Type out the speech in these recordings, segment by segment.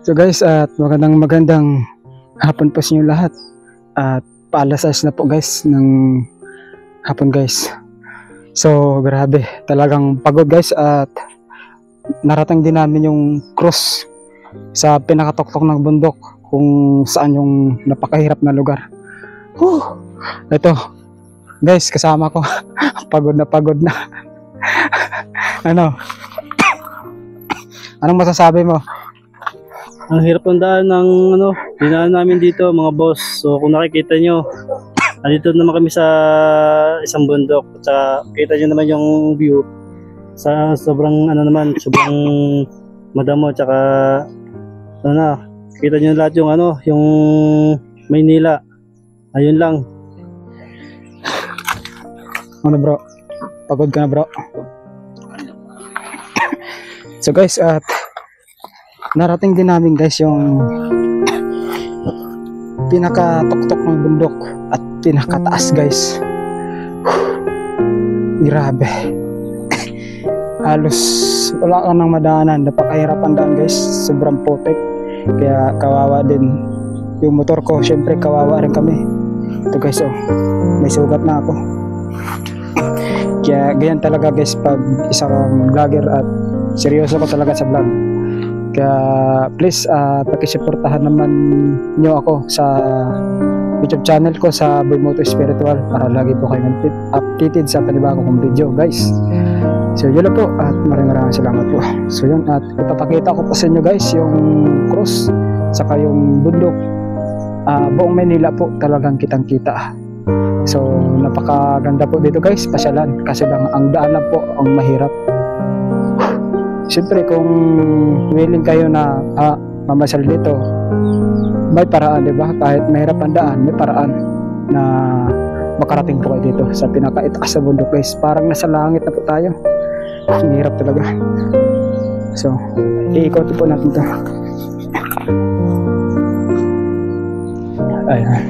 So guys, at magandang hapon po sa inyo lahat. At paalas na po guys ng hapon guys. So grabe, talagang pagod guys at narating din namin yung cross sa pinakatuktok ng bundok kung saan yung napakahirap na lugar. Ito guys, kasama ko. Pagod na. Anong masasabi mo? Ang hirap ng daan ng dinaan namin dito mga boss. So kung nakikita nyo, nandito naman kami sa isang bundok. At kita nyo naman yung view. Sa sobrang sobrang madamo. Tsaka kita nyo lahat yung yung Maynila. Ayun lang. Bro? Pagod ka na bro? So guys, at narating din namin guys yung pinakatuktok ng bundok at pinakataas guys. Grabe. Halos wala ka nang madaanan, napakahirapan daan guys, sobrang putik. Kaya kawawa din yung motor ko, syempre kawawa rin kami. Ito guys, may sugat na ako. Kaya ganyan talaga guys pag isang vlogger at seryoso ko talaga sa vlog. Kaya please pakisuportahan naman nyo ako sa YouTube channel ko sa Boy Moto Spiritual para lagi po kayo updated sa panibagong kong video guys. So yun po at maraming salamat po. So yun, at ipapakita ko po sa inyo guys yung cross saka yung bundok. Buong Manila po talagang kitang kita. So napakaganda po dito guys, pasyalan, kasi lang ang daan lang po ang mahirap. Siyempre kung willing kayo na mamasyal dito, may paraan, di ba? Kahit mahirap ang daan, may paraan na makarating po kayo dito sa pinakaitaas sa bundok guys. Parang nasa langit na po tayo. Ang hirap talaga. So iikot po natin ito. Ayan.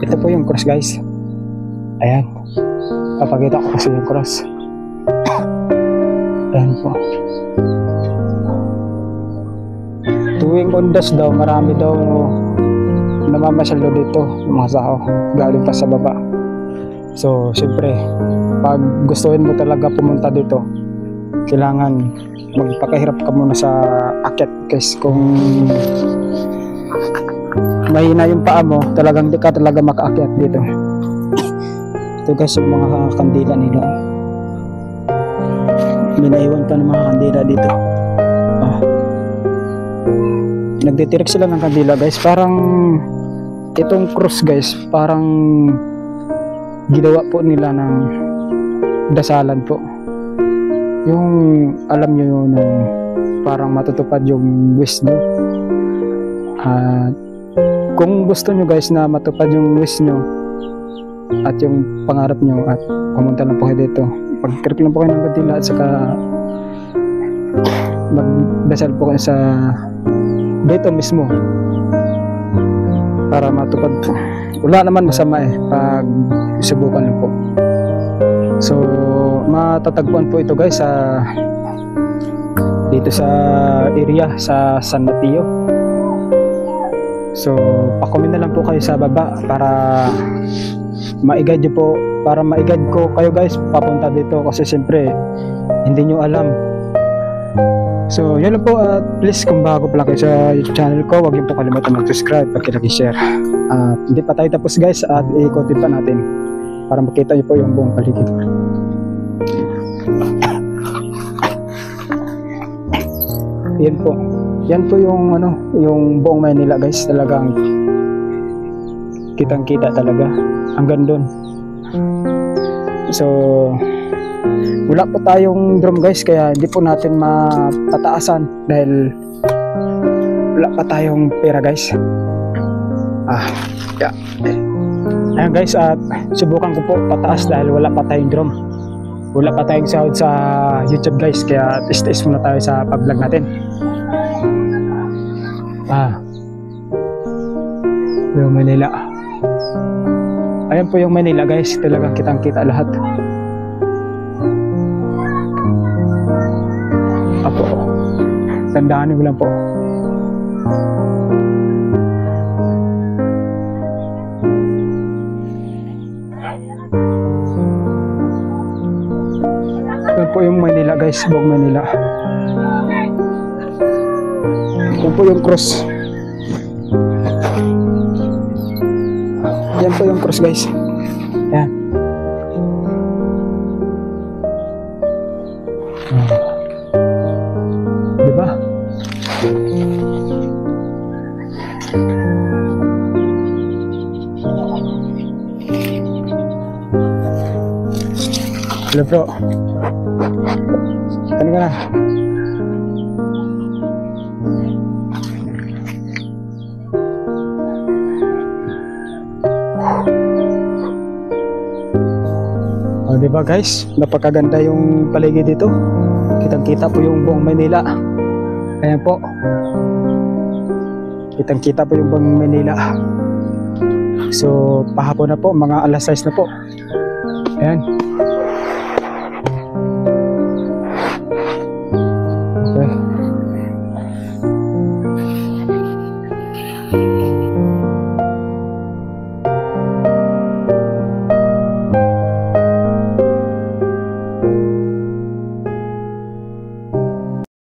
Ito po yung cross guys. Ayan. Papakita ko kasi yung cross. Ayan po. Tuwing undas daw, marami daw namamasyal daw dito ng mga sao galing pa sa baba. So siyempre pag gustuhin mo talaga pumunta dito, kailangan magpakahirap ka muna sa akit guys. Kung mahina yung paa mo, talagang di ka talaga makaakyat dito. Ito guys yung mga kandila nila. Minaiwan pa ng mga kandila dito. Nagditirik sila ng kandila guys. Parang itong cross guys, parang ginawa po nila ng dasalan po. Yung alam nyo yun, parang matutupad yung wish nyo. Kung gusto nyo guys na matupad yung wish nyo at yung pangarap nyo, at pumunta lang po kayo dito, pag-trip lang po kayo ng kandila at saka magdasal po kayo sa dito mismo para matupad po. Wala naman masama pag subukan nyo po. So matatagpuan po ito guys sa dito sa area sa San Mateo. So pa-comment na lang po kayo sa baba para ma-guide nyo po, para ma-guide ko kayo guys papunta dito, kasi siyempre hindi nyo alam. So yun lang po, at please kung bago pa lang kayo sa YouTube channel ko, huwag niyo po kalimutan mag-subscribe, pag-like-share. At hindi pa tayo tapos guys, at iikotin pa natin para makita niyo po yung buong paligid. Yan po. Yan po yung yung buong Maynila guys, talagang kitang-kita talaga hanggang doon. So wala po tayong drone guys, kaya hindi po natin mapataasan dahil wala pa tayong pera guys. Yeah. Ayan guys, at subukan ko po pataas dahil wala pa tayong drone. Wala pa tayong sahod sa YouTube guys, kaya test muna tayo sa pag-vlog natin. Yung Manila. Ayan po yung Manila guys, talagang kitang kita lahat. Apo, tandaan mo lang po. Ayan po yung Manila guys, buong Manila. Ayan po yung cross. Yan po yung cross guys. Yan. Diba? Hello bro. Ano ka na? O, diba guys? Napakaganda yung paligid dito. Kitang-kita po yung buong Manila. Ayan po. Kitang-kita po yung buong Manila. So, pahapon na po. Mga alas 6 na po. Ayan.